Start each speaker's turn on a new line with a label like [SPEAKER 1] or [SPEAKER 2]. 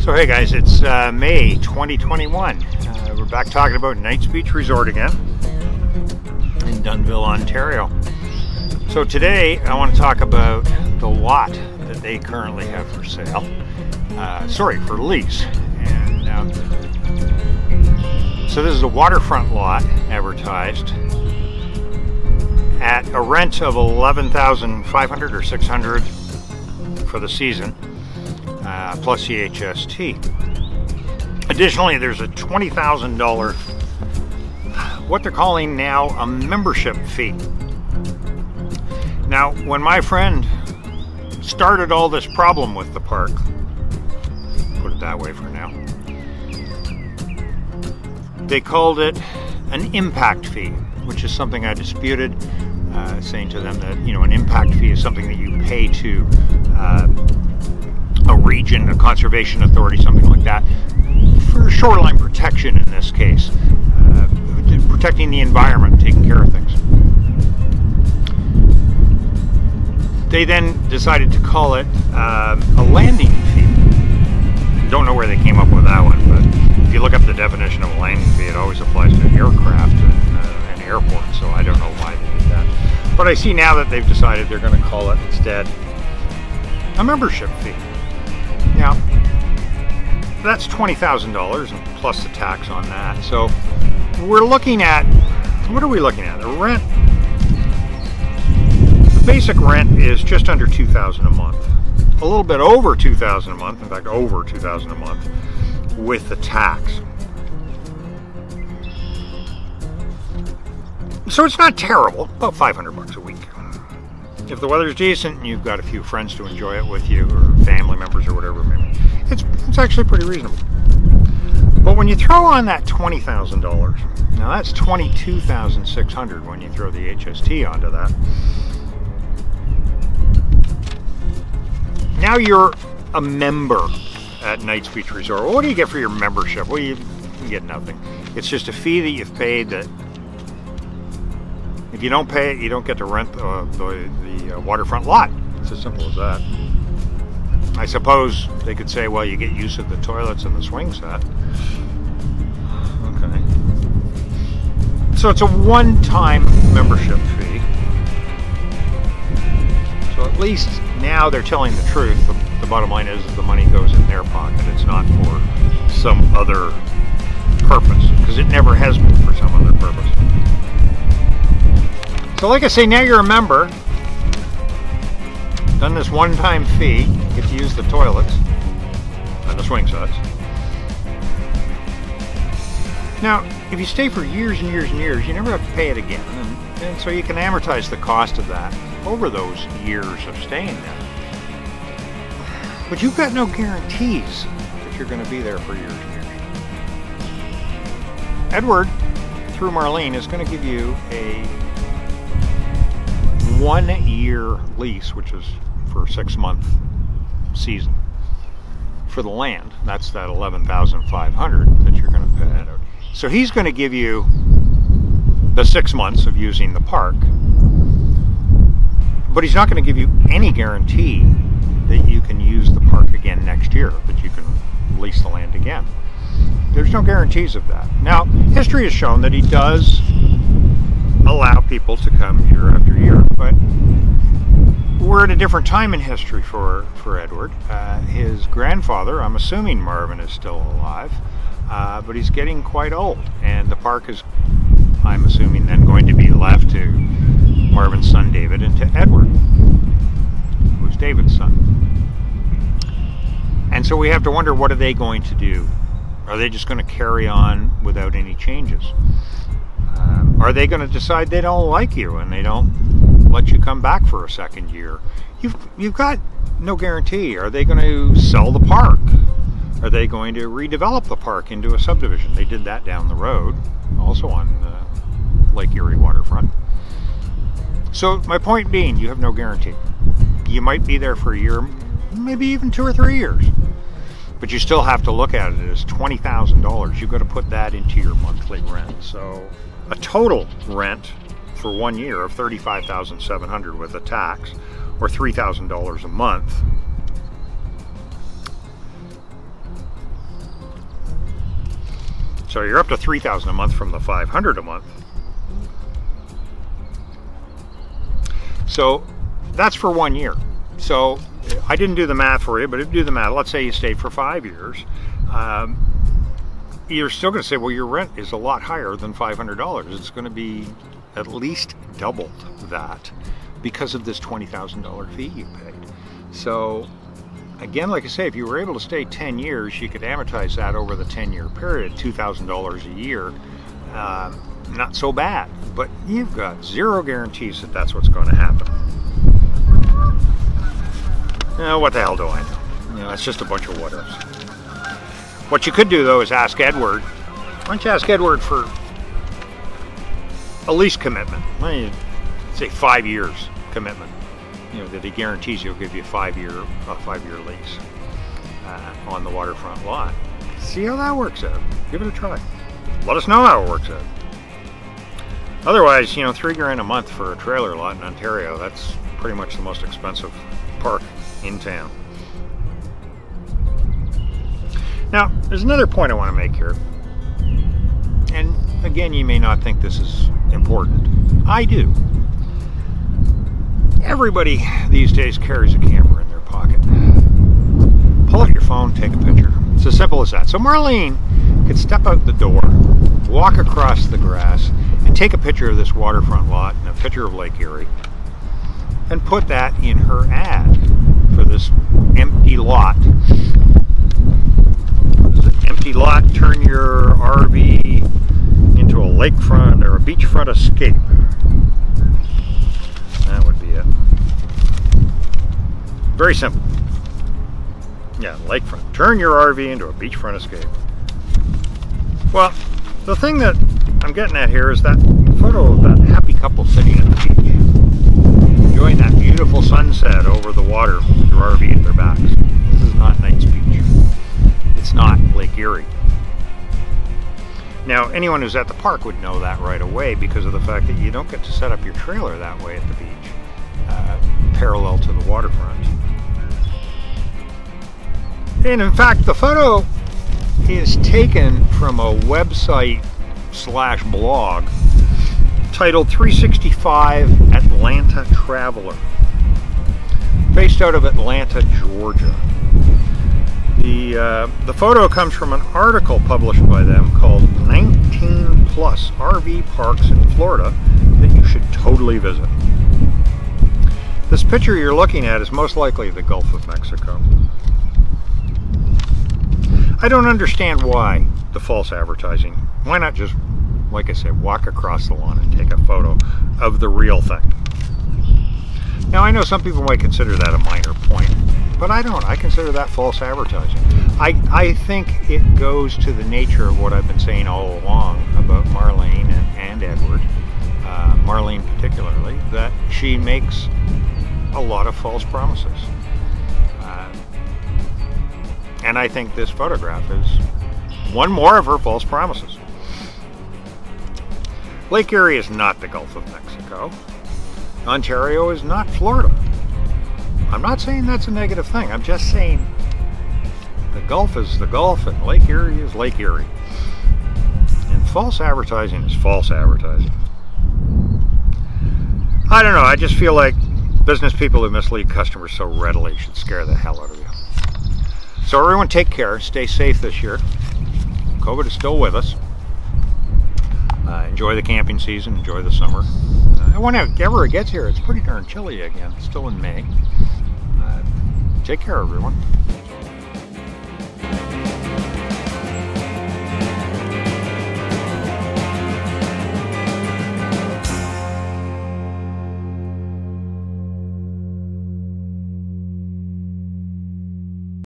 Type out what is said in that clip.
[SPEAKER 1] So hey guys, it's May 2021. We're back talking about Knights Beach Resort again in Dunnville, Ontario. So today I want to talk about the lot that they currently have for sale. For lease. And so this is a waterfront lot advertised at a rent of $11,500 or $600 for the season. Plus the HST. Additionally, there's a $20,000, what they're calling now a membership fee. Now, when my friend started all this problem with the park, put it that way for now, they called it an impact fee, which is something I disputed, saying to them that, you know, an impact fee is something that you pay to a region, a conservation authority, something like that, for shoreline protection in this case, protecting the environment, taking care of things. They then decided to call it a landing fee. Don't know where they came up with that one, but if you look up the definition of a landing fee, it always applies to an aircraft and an airport, so I don't know why they did that. But I see now that they've decided they're going to call it instead a membership fee. Now, that's $20,000 and plus the tax on that. So we're looking at, what are we looking at? The rent, the basic rent is just under $2,000 a month. A little bit over $2,000 a month, in fact over $2,000 a month with the tax. So it's not terrible, about $500 a week. If the weather's decent and you've got a few friends to enjoy it with you, or family members or whatever, maybe it's actually pretty reasonable. But when you throw on that $20,000, now that's $22,600 when you throw the HST onto that. Now you're a member at Knights Beach Resort. Well, what do you get for your membership? Well, you get nothing. It's just a fee that you've paid that if you don't pay it, you don't get to rent the waterfront lot. It's as simple as that. I suppose they could say, well, you get use of the toilets and the swing set. Okay. So it's a one-time membership fee. So at least now they're telling the truth. The bottom line is the money goes in their pocket. It's not for some other purpose, because it never has been for some other purpose. So like I say, now you're a member, done this one-time fee, get to use the toilets and the swing sets. Now, if you stay for years and years and years, you never have to pay it again, and so you can amortize the cost of that over those years of staying there. But you've got no guarantees that you're going to be there for years and years. Edward, through Marlene, is going to give you a 1-year lease, which is for a 6-month season for the land. That's that $11,500 that you're going to pay. So he's going to give you the 6 months of using the park, but he's not going to give you any guarantee that you can use the park again next year, that you can lease the land again. There's no guarantees of that. Now, history has shown that he does allow people to come year after year, but we're at a different time in history for Edward. His grandfather, I'm assuming Marvin, is still alive, but he's getting quite old, and the park is, I'm assuming, then going to be left to Marvin's son David and to Edward, who's David's son. And so we have to wonder, what are they going to do? Are they just going to carry on without any changes? Are they going to decide they don't like you and they don't let you come back for a second year? You've got no guarantee. Are they going to sell the park? Are they going to redevelop the park into a subdivision? They did that down the road, also on Lake Erie waterfront. So my point being, you have no guarantee. You might be there for a year, maybe even 2 or 3 years. But you still have to look at it as $20,000. You've got to put that into your monthly rent. So a total rent for 1 year of $35,700 with a tax, or $3,000 a month. So you're up to $3,000 a month from the $500 a month. So that's for 1 year. So I didn't do the math for you, but if you do the math, let's say you stayed for 5 years, you're still going to say, well, your rent is a lot higher than $500. It's going to be at least doubled that because of this $20,000 fee you paid. So again, like I say, if you were able to stay 10 years, you could amortize that over the 10-year period, $2,000 a year. Not so bad, but you've got zero guarantees that that's what's going to happen. What the hell do I know? It's just a bunch of what ifs. What you could do, though, is ask Edward. Why don't you ask Edward for a lease commitment? Say 5 years commitment. That he guarantees he'll give you a 5-year lease on the waterfront lot. See how that works out. Give it a try. Let us know how it works out. Otherwise, $3,000 a month for a trailer lot in Ontario, that's pretty much the most expensive park in town. Now, there's another point I want to make here. And again, you may not think this is important. I do. Everybody these days carries a camera in their pocket. Pull out your phone, take a picture. It's as simple as that. So Marlene could step out the door, walk across the grass, and take a picture of this waterfront lot and a picture of Lake Erie, and put that in her ad for this empty lot. Empty lot, turn your RV into a lakefront or a beachfront escape. That would be it. Very simple. Yeah, lakefront. Turn your RV into a beachfront escape. Well, the thing that I'm getting at here is that photo of that happy couple sitting at the beach, enjoying that beautiful sunset over the water with their RV at their backs. This is not Knight's Beach. It's not Lake Erie. Now, anyone who's at the park would know that right away because of the fact that you don't get to set up your trailer that way at the beach, parallel to the waterfront. And in fact, the photo is taken from a website / blog titled 365 Atlanta Traveler, based out of Atlanta, Georgia. The photo comes from an article published by them called 19 Plus RV Parks in Florida that you should totally visit. This picture you're looking at is most likely the Gulf of Mexico. I don't understand why the false advertising. Why not just, like I said, walk across the lawn and take a photo of the real thing? Now, I know some people might consider that a minor point, but I don't. I consider that false advertising. I think it goes to the nature of what I've been saying all along about Marlene and Edward, Marlene particularly, that she makes a lot of false promises. And I think this photograph is one more of her false promises. Lake Erie is not the Gulf of Mexico. Ontario is not Florida. I'm not saying that's a negative thing. I'm just saying the Gulf is the Gulf and Lake Erie is Lake Erie. And false advertising is false advertising. I don't know. I just feel like business people who mislead customers so readily should scare the hell out of you. So everyone take care, stay safe this year. COVID is still with us. Enjoy the camping season, enjoy the summer. Whenever it gets here, it's pretty darn chilly again, still in May. Take care, everyone.